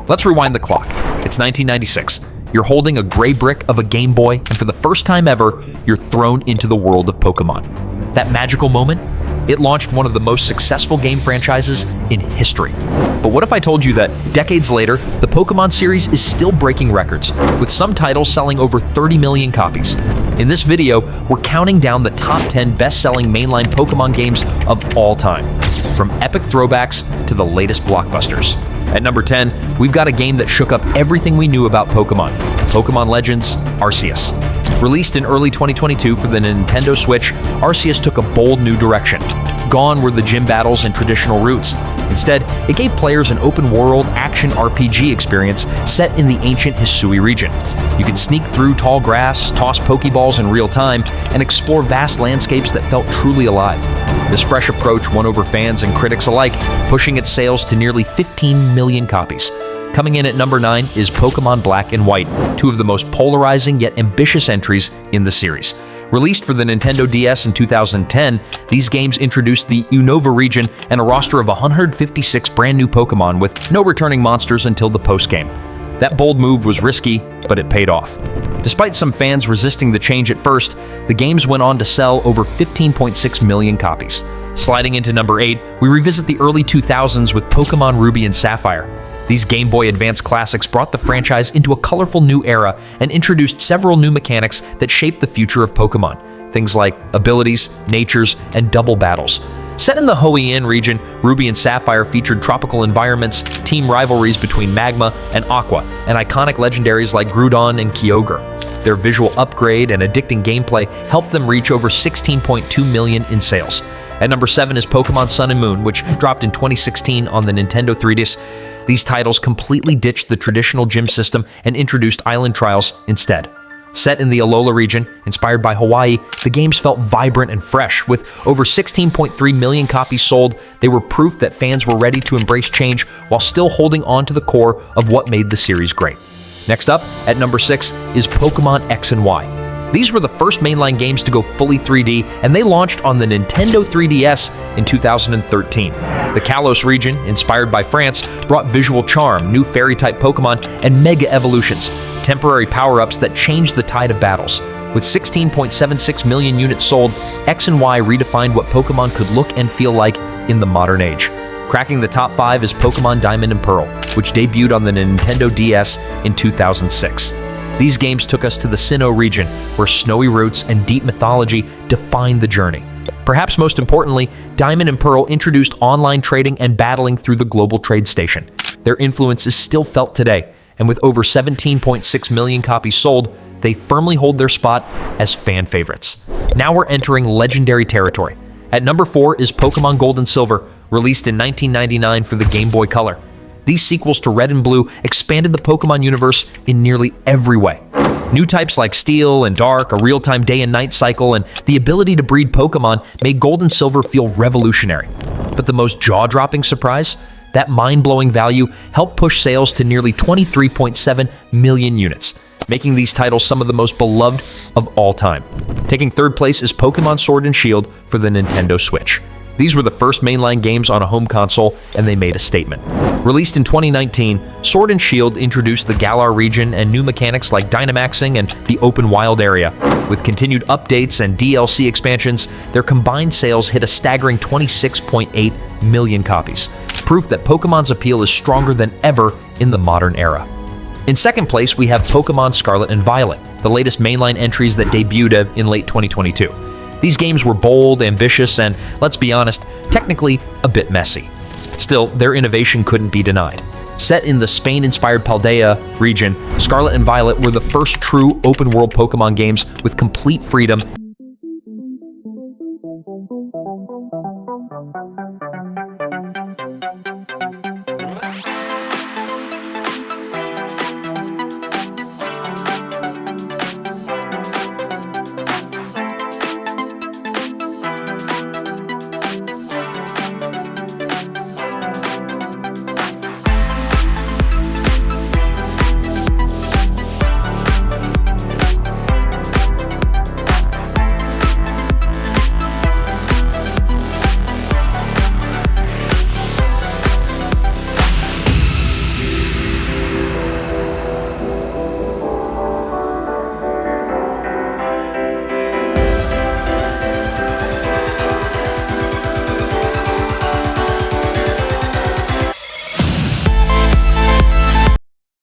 Let's rewind the clock. It's 1996. You're holding a gray brick of a Game Boy, and for the first time ever, you're thrown into the world of Pokemon. That magical moment? It launched one of the most successful game franchises in history. But what if I told you that decades later, the Pokemon series is still breaking records, with some titles selling over 30 million copies? In this video, we're counting down the top 10 best-selling mainline Pokemon games of all time, from epic throwbacks to the latest blockbusters. At number 10, we've got a game that shook up everything we knew about Pokemon, Pokemon Legends Arceus. Released in early 2022 for the Nintendo Switch, Arceus took a bold new direction. Gone were the gym battles and traditional routes. Instead, it gave players an open-world action RPG experience set in the ancient Hisui region. You could sneak through tall grass, toss Pokeballs in real time, and explore vast landscapes that felt truly alive. This fresh approach won over fans and critics alike, pushing its sales to nearly 15 million copies. Coming in at number 9 is Pokemon Black and White, two of the most polarizing yet ambitious entries in the series. Released for the Nintendo DS in 2010, these games introduced the Unova region and a roster of 156 brand new Pokemon with no returning monsters until the post-game. That bold move was risky, but it paid off. Despite some fans resisting the change at first, the games went on to sell over 15.6 million copies. Sliding into number 8, we revisit the early 2000s with Pokemon Ruby and Sapphire. These Game Boy Advance classics brought the franchise into a colorful new era and introduced several new mechanics that shaped the future of Pokemon. Things like abilities, natures, and double battles. Set in the Hoenn region, Ruby and Sapphire featured tropical environments, team rivalries between Magma and Aqua, and iconic legendaries like Groudon and Kyogre. Their visual upgrade and addicting gameplay helped them reach over 16.2 million in sales. At number 7 is Pokemon Sun and Moon, which dropped in 2016 on the Nintendo 3DS. These titles completely ditched the traditional gym system and introduced island trials instead. Set in the Alola region, inspired by Hawaii, the games felt vibrant and fresh. With over 16.3 million copies sold, they were proof that fans were ready to embrace change while still holding on to the core of what made the series great. Next up, at number 6, is Pokemon X and Y. These were the first mainline games to go fully 3D, and they launched on the Nintendo 3DS in 2013. The Kalos region, inspired by France, brought visual charm, new fairy-type Pokemon, and mega evolutions, temporary power-ups that changed the tide of battles. With 16.76 million units sold, X and Y redefined what Pokemon could look and feel like in the modern age. Cracking the top 5 is Pokemon Diamond and Pearl, which debuted on the Nintendo DS in 2006. These games took us to the Sinnoh region, where snowy roots and deep mythology defined the journey. Perhaps most importantly, Diamond and Pearl introduced online trading and battling through the global trade station. Their influence is still felt today, and with over 17.6 million copies sold, they firmly hold their spot as fan favorites. Now we're entering legendary territory. At number 4 is Pokemon Gold and Silver, released in 1999 for the Game Boy Color. These sequels to Red and Blue expanded the Pokemon universe in nearly every way. New types like Steel and Dark, a real-time day and night cycle, and the ability to breed Pokemon made Gold and Silver feel revolutionary. But the most jaw-dropping surprise? That mind-blowing value helped push sales to nearly 23.7 million units, making these titles some of the most beloved of all time. Taking third place is Pokemon Sword and Shield for the Nintendo Switch. These were the first mainline games on a home console, and they made a statement. Released in 2019, Sword and Shield introduced the Galar region and new mechanics like Dynamaxing and the open wild area. With continued updates and DLC expansions, their combined sales hit a staggering 26.8 million copies. Proof that Pokemon's appeal is stronger than ever in the modern era. In second place, we have Pokemon Scarlet and Violet, the latest mainline entries that debuted in late 2022. These games were bold, ambitious, and, let's be honest, technically a bit messy. Still, their innovation couldn't be denied. Set in the Spain-inspired Paldea region, Scarlet and Violet were the first true open-world Pokemon games with complete freedom